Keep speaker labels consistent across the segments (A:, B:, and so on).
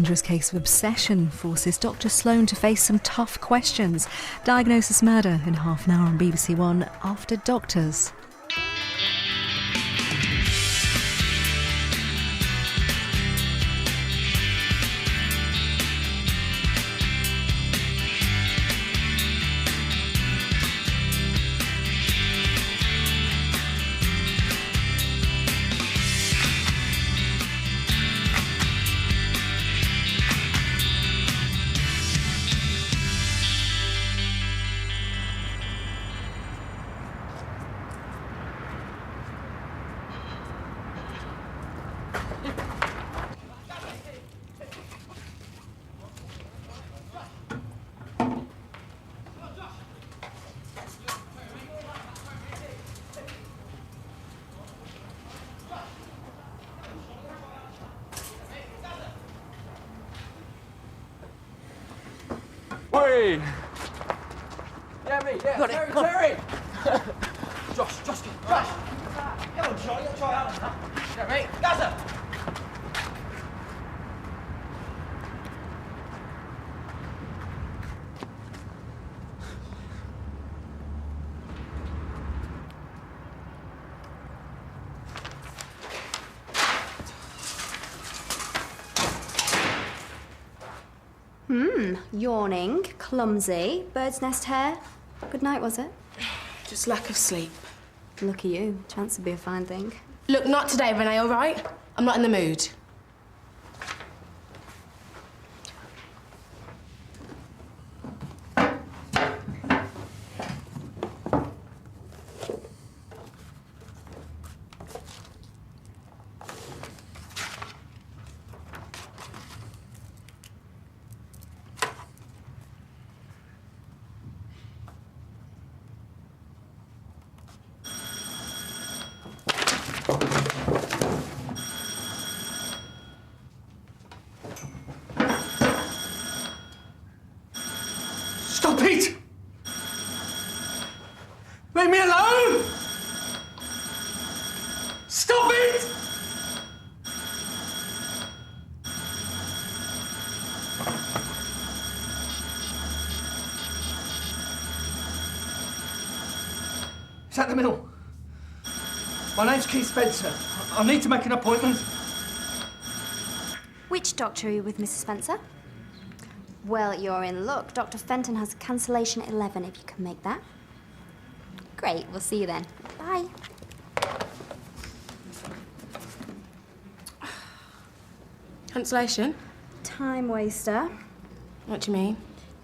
A: dangerous case of obsession forces Dr. Sloan to face some tough questions. Diagnosis murder in half an hour on BBC1 after Doctors.
B: Hey!
C: Yeah, me, yeah.
B: Got it,
C: Terry! Josh. Come on, Charlie, you'll try out on that. Yeah, mate. Gaza!
D: Yawning, clumsy, bird's nest hair. Good night, was it?
E: Just lack of sleep.
D: Lucky you. Chance would be a fine thing.
E: Look, not today, Renee, all right? I'm not in the mood.
C: Stop it! Leave me alone! Stop it! Is that the mill? My name's Keith Spencer. I need to make an appointment.
D: Which doctor are you with, Mrs. Spencer? Well, you're in luck. Dr. Fenton has cancellation at 11, if you can make that. Great, we'll see you then. Bye.
E: Cancellation?
D: Time waster.
E: What do you mean?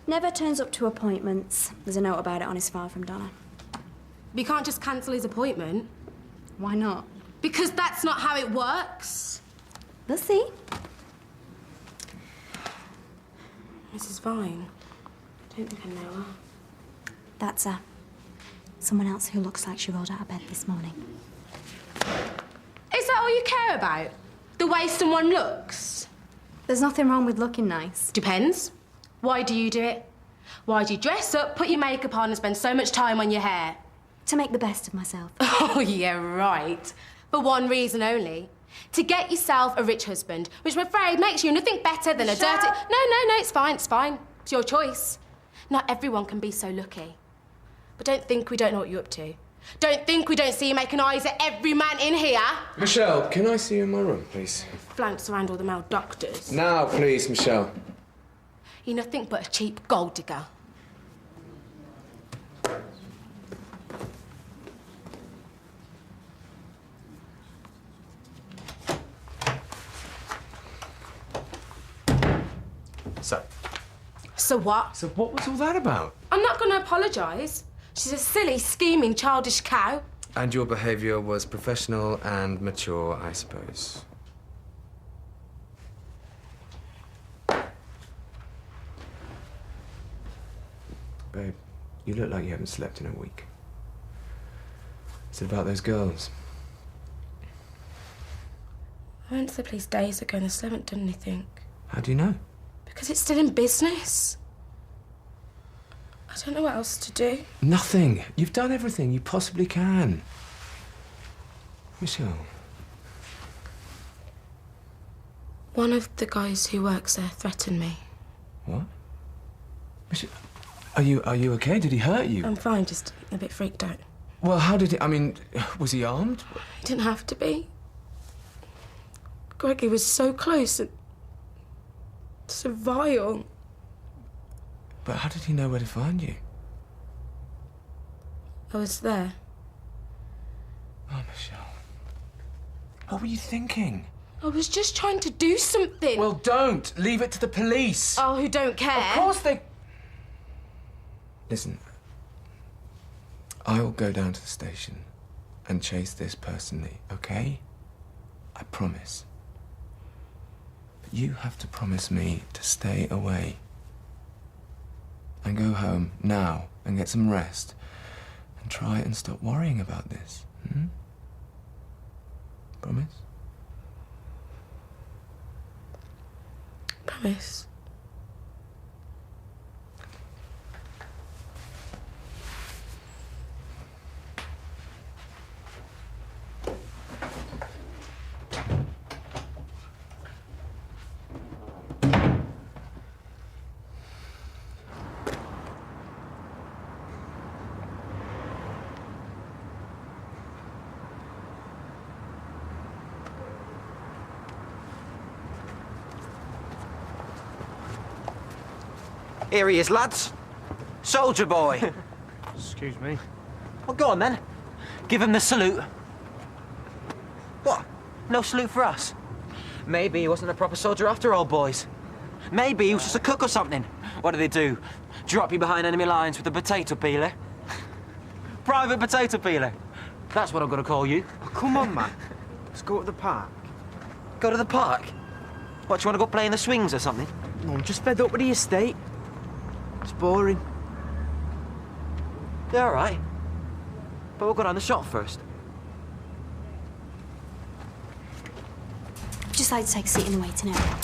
D: Never turns up to appointments. There's a note about it on his file from Donna.
E: We can't just cancel his appointment.
D: Why not?
E: Because that's not how it works.
D: We'll see.
E: Mrs. Vine. Don't think I know her.
D: That's her. Someone else who looks like she rolled out of bed this morning.
E: Is that all you care about? The way someone looks?
D: There's nothing wrong with looking nice.
E: Depends. Why do you do it? Why do you dress up, put your makeup on and spend so much time on your hair?
D: To make the best of myself.
E: Oh, yeah, right. For one reason only. To get yourself a rich husband, which I'm afraid makes you nothing better than a dirty... No, it's fine, it's fine. It's your choice. Not everyone can be so lucky. But don't think we don't know what you're up to. Don't think we don't see you making eyes at every man in here.
B: Michelle, can I see you in my room, please?
E: Flanks around all the male doctors.
B: Now, please, Michelle.
E: You're nothing but a cheap gold digger. So what?
B: So what was all that about?
E: I'm not going to apologise. She's a silly, scheming, childish cow.
B: And your behaviour was professional and mature, I suppose. Babe, you look like you haven't slept in a week. Is it about those girls?
E: I went to the police days ago and they still haven't done anything.
B: How do you know?
E: Because it's still in business. I don't know what else to do.
B: Nothing. You've done everything you possibly can. Michelle.
E: One of the guys who works there threatened me.
B: What? Are you okay? Did he hurt you?
E: I'm fine, just a bit freaked out.
B: Well, how did he... I mean, was he armed?
E: He didn't have to be. Greggy was so close and so vile.
B: But how did he know where to find you?
E: I was there.
B: Oh, Michelle. What were you thinking?
E: I was just trying to do something.
B: Well, don't. Leave it to the police.
E: Oh, who don't care?
B: Of course they... Listen. I'll go down to the station and chase this personally, okay? I promise. But you have to promise me to stay away. And go home now and get some rest. And try and stop worrying about this. Hmm? Promise?
E: Promise.
F: Here he is, lads. Soldier boy.
C: Excuse me.
F: Well, go on, then. Give him the salute. What? No salute for us? Maybe he wasn't a proper soldier after all, boys. Maybe he was just a cook or something. What do they do? Drop you behind enemy lines with a potato peeler? Private potato peeler. That's what I'm gonna call you.
C: Oh, come on, man. Let's go to the park.
F: Go to the park? What, do you want to go play in the swings or something?
C: No, I'm just fed up with the estate. It's boring.
F: Yeah, all right. But we'll go down the shop first.
D: Just like to take a seat in the waiting area.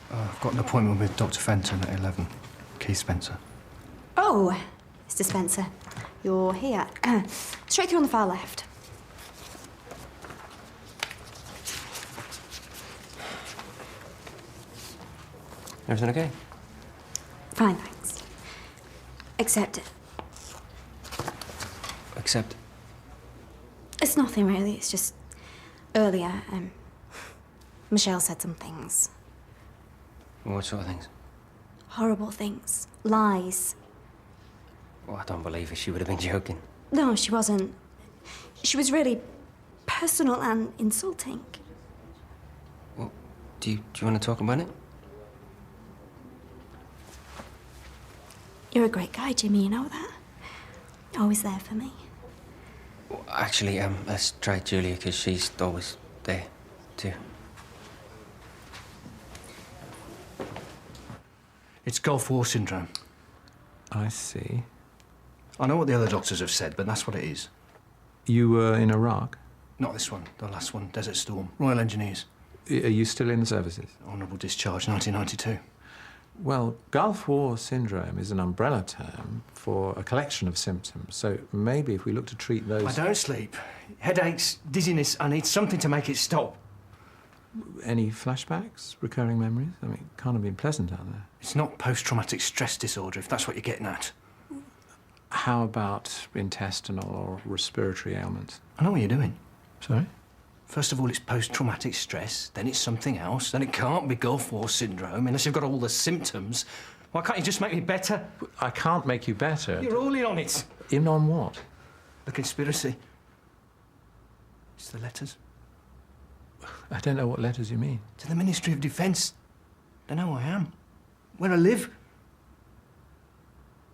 C: I've got an appointment with Dr. Fenton at 11. Keith Spencer.
D: Oh, Mr. Spencer, you're here. Straight through on the far left.
F: Everything okay?
D: Fine, thanks. Except
F: Except...
D: it's nothing really. It's just earlier, Michelle said some things.
F: What sort of things?
D: Horrible things. Lies.
F: Oh, I don't believe it. She would have been joking.
D: No, she wasn't. She was really personal and insulting.
F: Well, do you want to talk about it?
D: You're a great guy, Jimmy, you know that? Always there for me.
F: Well, actually, let's try Julia, because she's always there, too.
C: It's Gulf War syndrome.
G: I see.
C: I know what the other doctors have said, but that's what it is.
G: You were in Iraq?
C: Not this one, the last one, Desert Storm, Royal Engineers.
G: Are you still in the services?
C: Honourable discharge, 1992.
G: Well, Gulf War syndrome is an umbrella term for a collection of symptoms, so maybe if we look to treat those...
C: I don't sleep. Headaches, dizziness, I need something to make it stop.
G: Any flashbacks, recurring memories? I mean, it can't have been pleasant out there.
C: It's not post-traumatic stress disorder, if that's what you're getting at.
G: How about intestinal or respiratory ailments?
C: I know what you're doing.
G: Sorry?
C: First of all, it's post-traumatic stress, then it's something else, then it can't be Gulf War syndrome unless you've got all the symptoms. Why can't you just make me better?
G: I can't make you better.
C: You're all in on it.
G: In on what?
C: The conspiracy. It's the letters.
G: I don't know what letters you mean.
C: To the Ministry of Defence. They know who I am. Where I live.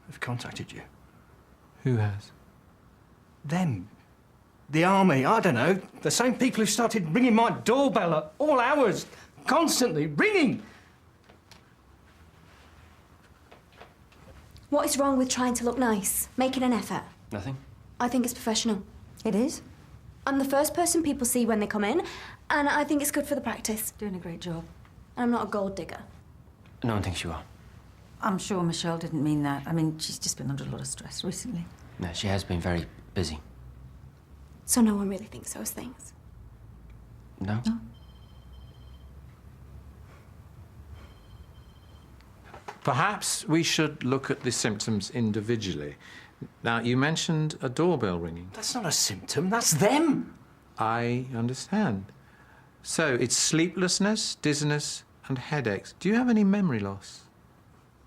C: They've contacted you.
G: Who has?
C: Them. The army, I don't know. The same people who started ringing my doorbell at all hours. Constantly ringing.
D: What is wrong with trying to look nice? Making an effort?
F: Nothing?
D: I think it's professional. It is? I'm the first person people see when they come in, and I think it's good for the practice.
H: Doing a great job.
D: And I'm not a gold digger.
F: No one thinks you are.
H: I'm sure Michelle didn't mean that. I mean, she's just been under a lot of stress recently.
F: No, she has been very busy.
E: So no one really thinks those things.
F: No?
G: Perhaps we should look at the symptoms individually. Now, you mentioned a doorbell ringing.
C: That's not a symptom, that's them.
G: I understand. So, it's sleeplessness, dizziness, and headaches. Do you have any memory loss?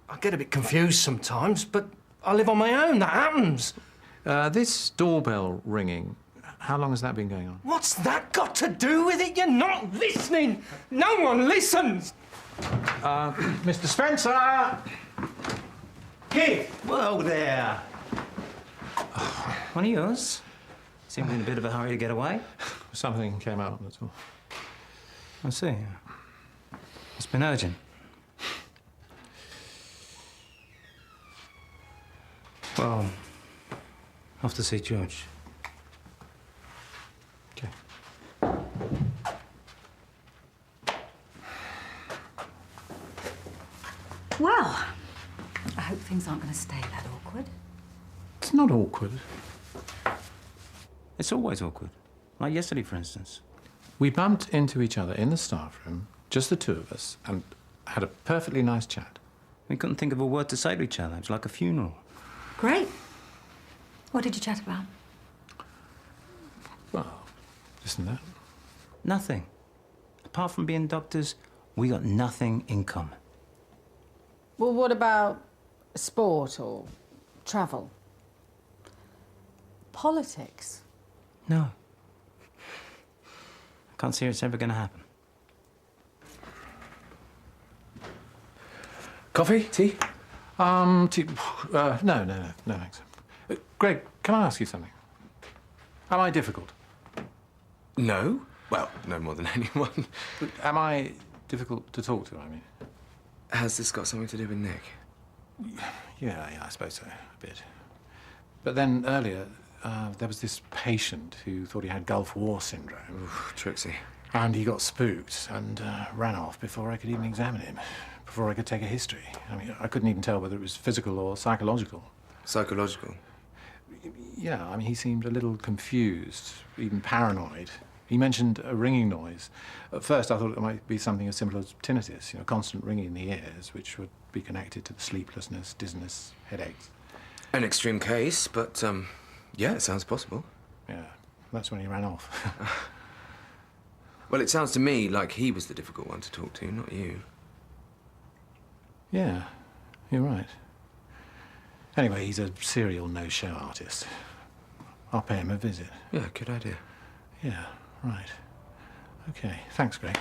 C: I get a bit confused sometimes, but I live on my own, that happens.
G: This doorbell ringing, how long has that been going on?
C: What's that got to do with it? You're not listening. No one listens.
G: Mr. Spencer!
C: Kid! Whoa there. One of yours? Seemed in a bit of a hurry to get away.
G: Something came out, that's all.
C: I see. It's been urgent. Well, off to see George.
G: Okay.
H: Well, I hope things aren't going to stay that awkward.
G: It's not awkward.
C: It's always awkward. Like yesterday, for instance.
G: We bumped into each other in the staff room, just the two of us, and had a perfectly nice chat.
C: We couldn't think of a word to say to each other. It was like a funeral.
H: Great. What did you chat about?
G: Well, isn't that?
C: Nothing. Apart from being doctors, we got nothing in common.
I: Well, what about sport or travel? Politics?
C: No. I can't see it's ever going to happen.
B: Coffee? Tea?
G: Tea. No, thanks. Greg, can I ask you something? Am I difficult?
B: No. Well, no more than anyone.
G: Am I difficult to talk to, I mean?
B: Has this got something to do with Nick?
G: Yeah, I suppose so, a bit. But then earlier, there was this patient who thought he had Gulf War syndrome.
B: Oof, tricksy.
G: And he got spooked and ran off before I could even examine him, before I could take a history. I mean, I couldn't even tell whether it was physical or psychological.
B: Psychological?
G: Yeah, I mean, he seemed a little confused, even paranoid. He mentioned a ringing noise. At first, I thought it might be something as simple as tinnitus, constant ringing in the ears, which would be connected to the sleeplessness, dizziness, headaches.
B: An extreme case, but, yeah, it sounds possible.
G: Yeah, that's when he ran off.
B: Well, it sounds to me like he was the difficult one to talk to, not you.
G: Yeah, you're right. Anyway, he's a serial no-show artist. I'll pay him a visit.
B: Yeah, good idea.
G: Yeah, right. Okay, thanks, Greg.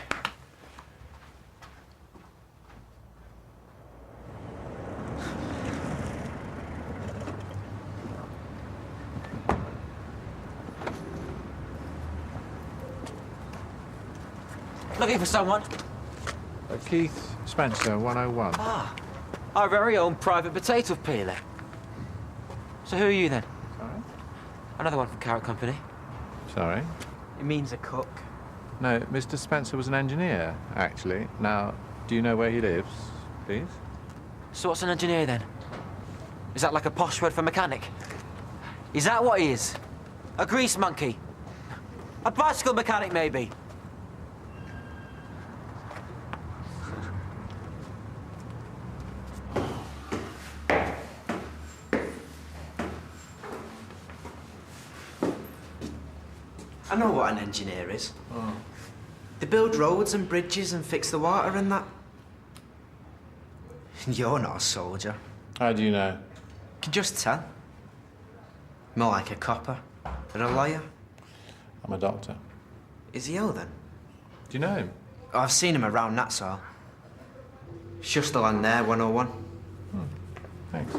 F: Looking for someone?
G: Keith Spencer, 101.
F: Ah, our very own private potato peeler. So who are you then?
G: Sorry?
F: Another one from Carrot Company.
G: Sorry?
F: It means a cook.
G: No, Mr. Spencer was an engineer, actually. Now, do you know where he lives, please?
F: So what's an engineer then? Is that like a posh word for mechanic? Is that what he is? A grease monkey? A bicycle mechanic, maybe?
J: I know what an engineer is. Oh. They build roads and bridges and fix the water and that. You're not a soldier.
G: How do you know?
J: Can just tell. More like a copper than a lawyer.
G: I'm a doctor.
J: Is he ill then?
G: Do you know him?
J: Oh, I've seen him around, that's all. It's just the land there, 101.
G: Thanks.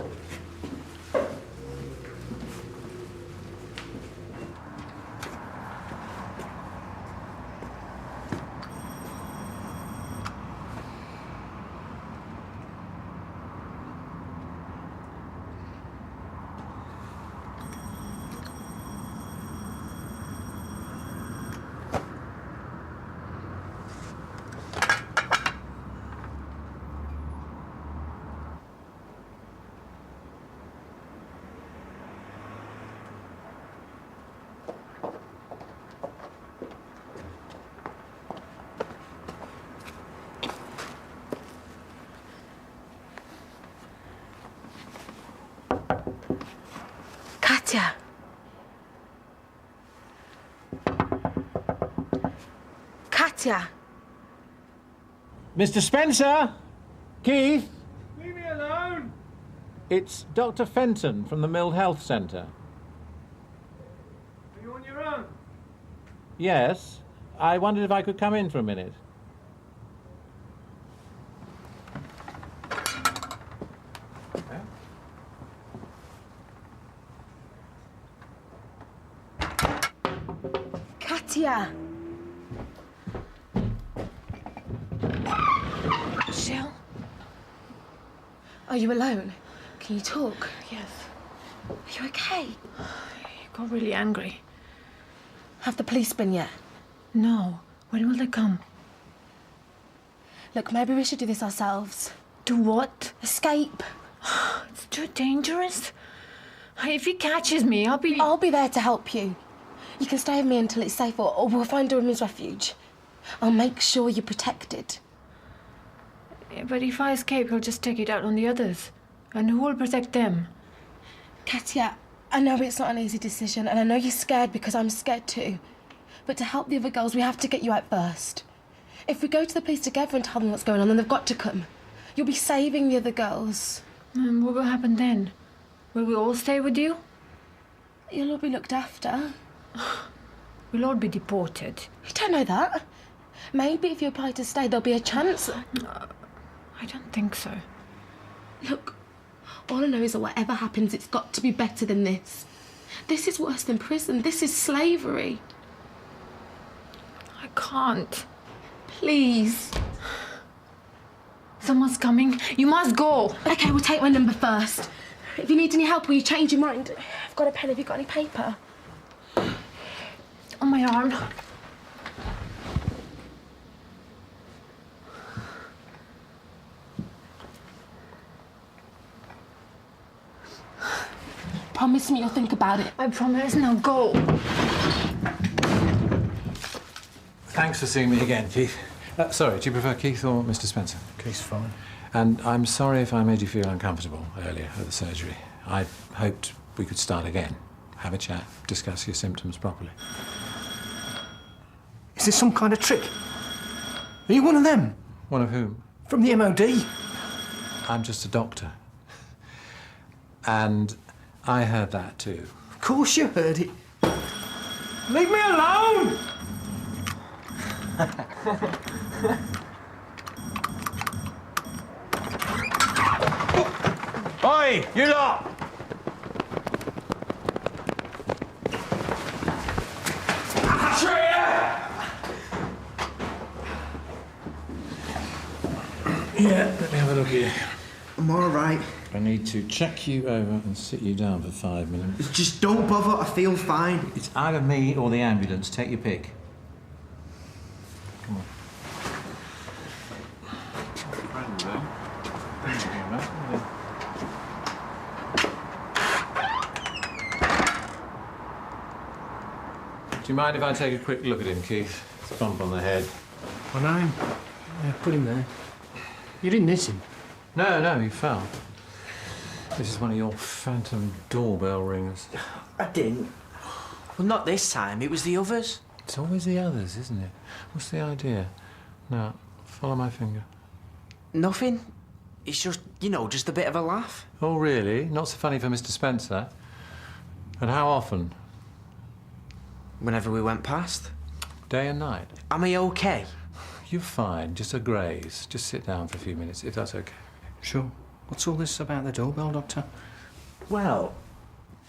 E: Katya! Katya!
G: Mr. Spencer! Keith! Leave me alone! It's Dr. Fenton from the Mill Health Centre.
C: Are you on your own?
G: Yes. I wondered if I could come in for a minute.
E: Katya! Michelle? Are you alone? Can you talk?
K: Yes.
E: Are you okay?
K: You got really angry.
E: Have the police been yet?
K: No. When will they come?
E: Look, maybe we should do this ourselves.
K: Do what?
E: Escape.
K: It's too dangerous. If he catches me, I'll be
E: there to help you. You can stay with me until it's safe, or we'll find a women's refuge. I'll make sure you're protected.
K: Yeah, but if I escape, he'll just take it out on the others. And who will protect them?
E: Katya, I know it's not an easy decision, and I know you're scared because I'm scared too. But to help the other girls, we have to get you out first. If we go to the police together and tell them what's going on, then they've got to come. You'll be saving the other girls.
K: And what will happen then? Will we all stay with you?
E: You'll all be looked after.
K: We'll all be deported.
E: You don't know that. Maybe if you apply to stay, there'll be a chance.
K: I don't think so.
E: Look, all I know is that whatever happens, it's got to be better than this. This is worse than prison. This is slavery.
K: I can't.
E: Please.
K: Someone's coming. You must go.
E: OK, we'll take my number first. If you need any help or you change your mind, I've got a pen. Have you got any paper?
K: On my arm.
E: Promise me you'll think about it.
K: I promise. Now go.
G: Thanks for seeing me again, Keith. Sorry, do you prefer Keith or Mr. Spencer?
C: Keith's fine.
G: And I'm sorry if I made you feel uncomfortable earlier at the surgery. I hoped we could start again, have a chat, discuss your symptoms properly.
C: Is this some kind of trick? Are you one of them?
G: One of whom?
C: From the MOD?
G: I'm just a doctor. And I heard that too.
C: Of course you heard it. Leave me alone! Oi, you lot!
G: Yeah, let me have a look here.
J: I'm all right.
G: I need to check you over and sit you down for 5 minutes.
J: Just don't bother, I feel fine.
G: It's either me or the ambulance. Take your pick. Come on. Do you mind if I take a quick look at him, Keith? It's a bump on the head.
C: My name? Yeah, put him there. You didn't hit him?
G: No, he fell. This is one of your phantom doorbell ringers.
J: I didn't. Well, not this time. It was the others.
G: It's always the others, isn't it? What's the idea? Now, follow my finger.
J: Nothing. It's just, you know, just a bit of a laugh.
G: Oh, really? Not so funny for Mr. Spencer? And how often?
J: Whenever we went past.
G: Day and night?
J: Am I okay?
G: You're fine. Just a graze. Just sit down for a few minutes, if that's okay.
C: Sure. What's all this about the doorbell, Doctor?
G: Well,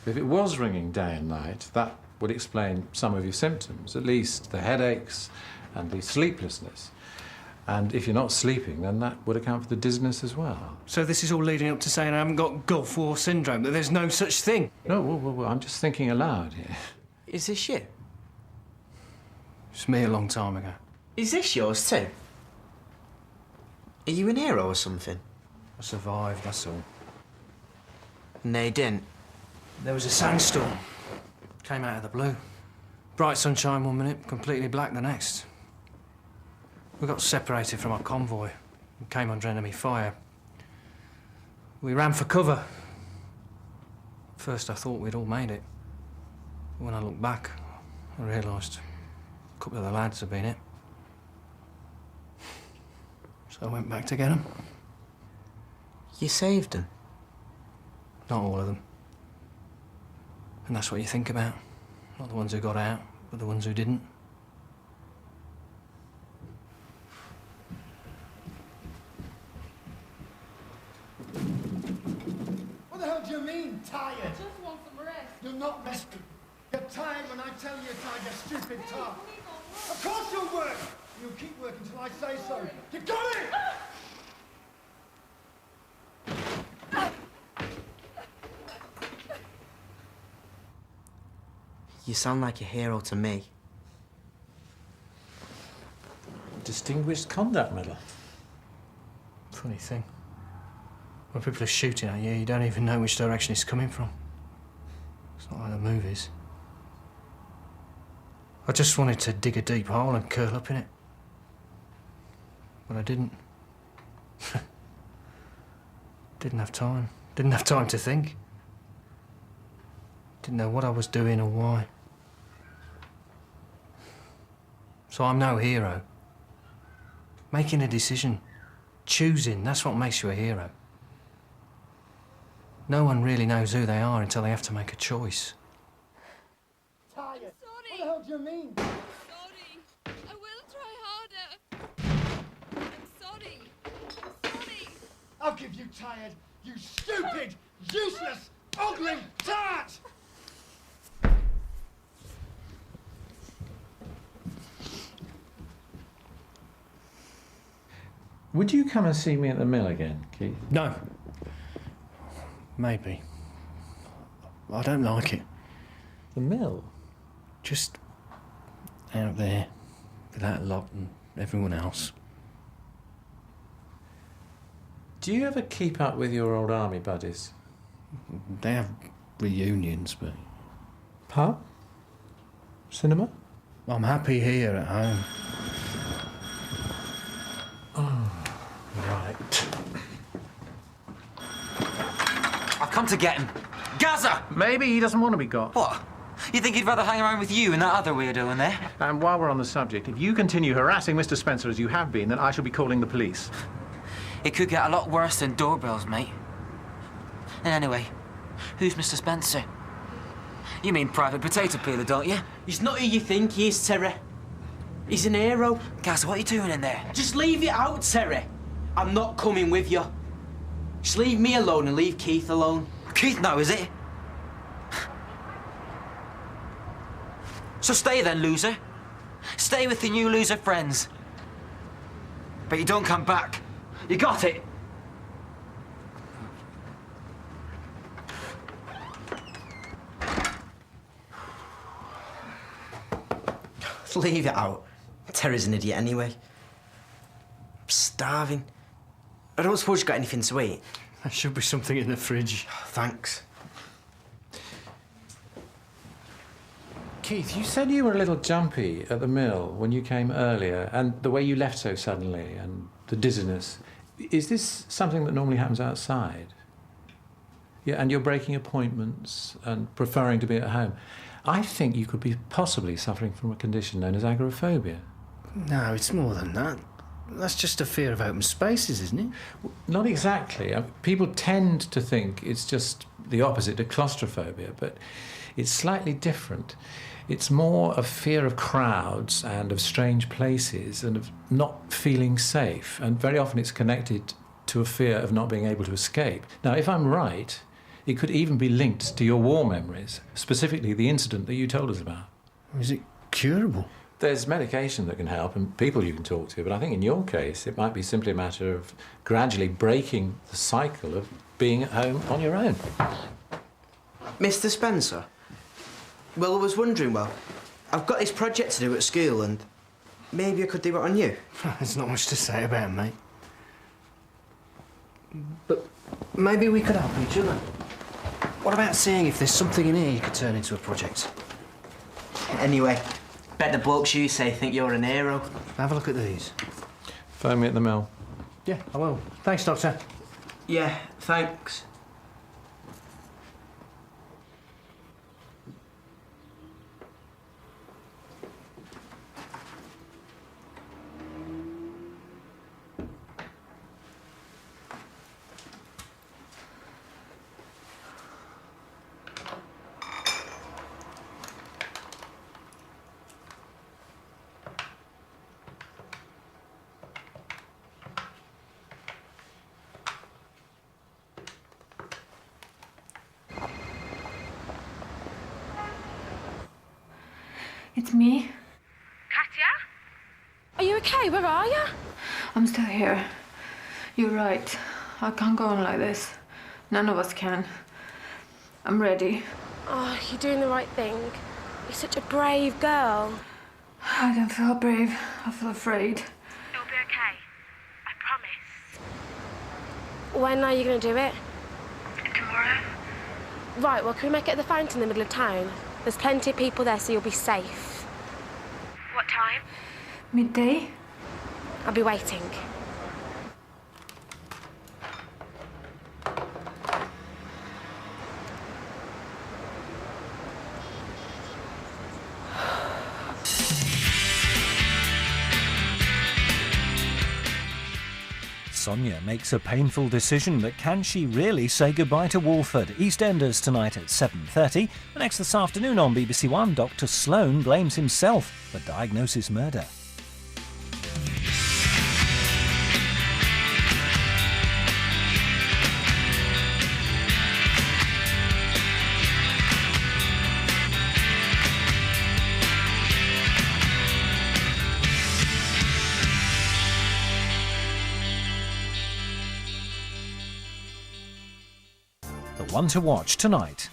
G: if it was ringing day and night, that would explain some of your symptoms, at least the headaches and the sleeplessness. And if you're not sleeping, then that would account for the dizziness as well.
C: So this is all leading up to saying I haven't got Gulf War syndrome, that there's no such thing?
G: No, whoa, I'm just thinking aloud here.
J: Is this you?
C: It's me a long time ago.
J: Is this yours too? Are you an hero or something?
C: I survived, that's all.
J: No, you didn't.
C: There was a sandstorm. Came out of the blue. Bright sunshine one minute, completely black the next. We got separated from our convoy and came under enemy fire. We ran for cover. First I thought we'd all made it. But when I looked back, I realised a couple of the lads had been it. So I went back to get them.
J: You saved them?
C: Not all of them. And that's what you think about. Not the ones who got out, but the ones who didn't.
L: What the hell do you mean, tired?
K: Just want some rest.
L: You're not resting. You're tired when I tell you you're tired, you stupid tart. Of course you'll work! You'll keep working until I say so. You got it!
J: You sound like a hero to me.
G: Distinguished Conduct Medal.
C: Funny thing. When people are shooting at you, you don't even know which direction it's coming from. It's not like the movies. I just wanted to dig a deep hole and curl up in it. But I didn't. Didn't have time. Didn't have time to think. Didn't know what I was doing or why. So I'm no hero. Making a decision, choosing, that's what makes you a hero. No one really knows who they are until they have to make a choice.
L: Tired. What the hell do you mean?
K: Sorry. I will try harder. I'm sorry. Sorry.
L: I'll give you tired, you stupid, useless, ugly tart!
G: Would you come and see me at the mill again, Keith?
C: No. Maybe. I don't like it.
G: The mill?
C: Just out there with that lot and everyone else.
G: Do you ever keep up with your old army buddies?
C: They have reunions, but...
G: Pub? Cinema?
C: I'm happy here at home.
G: Right.
F: I've come to get him. Gaza!
G: Maybe he doesn't want to be got.
F: What? You think he'd rather hang around with you and that other weirdo in there?
G: And while we're on the subject, if you continue harassing Mr. Spencer as you have been, then I shall be calling the police.
F: It could get a lot worse than doorbells, mate. And anyway, who's Mr. Spencer? You mean Private Potato Peeler, don't you?
J: He's not who you think he is, Terry. He's an hero.
F: Gaza, what are you doing in there?
J: Just leave it out, Terry. I'm not coming with you. Just leave me alone and leave Keith alone.
F: Keith now, is it? So stay then, loser. Stay with your new loser friends. But you don't come back. You got it?
J: Leave it out. Terry's an idiot anyway. I'm starving. I don't suppose you got anything to eat?
C: There should be something in the fridge.
J: Thanks.
G: Keith, you said you were a little jumpy at the mill when you came earlier, and the way you left so suddenly, and the dizziness. Is this something that normally happens outside? Yeah, and you're breaking appointments and preferring to be at home. I think you could be possibly suffering from a condition known as agoraphobia.
C: No, it's more than that. That's just a fear of open spaces, isn't it?
G: Not exactly. People tend to think it's just the opposite to claustrophobia, but it's slightly different. It's more a fear of crowds and of strange places and of not feeling safe. And very often it's connected to a fear of not being able to escape. Now, if I'm right, it could even be linked to your war memories, specifically the incident that you told us about.
C: Is it curable?
G: There's medication that can help and people you can talk to, but I think in your case it might be simply a matter of gradually breaking the cycle of being at home on your own.
J: Mr. Spencer? Well, I was wondering, I've got this project to do at school and maybe I could do it on you.
C: There's not much to say about it, mate. But maybe we could help each other. What about seeing if there's something in here you could turn into a project?
J: Anyway, bet the blokes you say think you're an hero.
C: Have a look at these.
G: Phone me at the mill.
C: Yeah, I will. Thanks, Doctor.
J: Yeah, thanks.
K: It's me.
E: Katya? Are you okay? Where are you?
K: I'm still here. You're right. I can't go on like this. None of us can. I'm ready.
E: Oh, you're doing the right thing. You're such a brave girl.
K: I don't feel brave. I feel afraid.
E: It'll be okay. I promise. When are you going to do it?
K: Tomorrow?
E: Right, well, can we make it at the fountain in the middle of town? There's plenty of people there, so you'll be safe.
K: What time? Midday?
E: I'll be waiting.
M: Sonia makes a painful decision, but can she really say goodbye to Walford? EastEnders tonight at 7:30. Next this afternoon on BBC1, Dr. Sloan blames himself for Diagnosis murder. The one to watch tonight.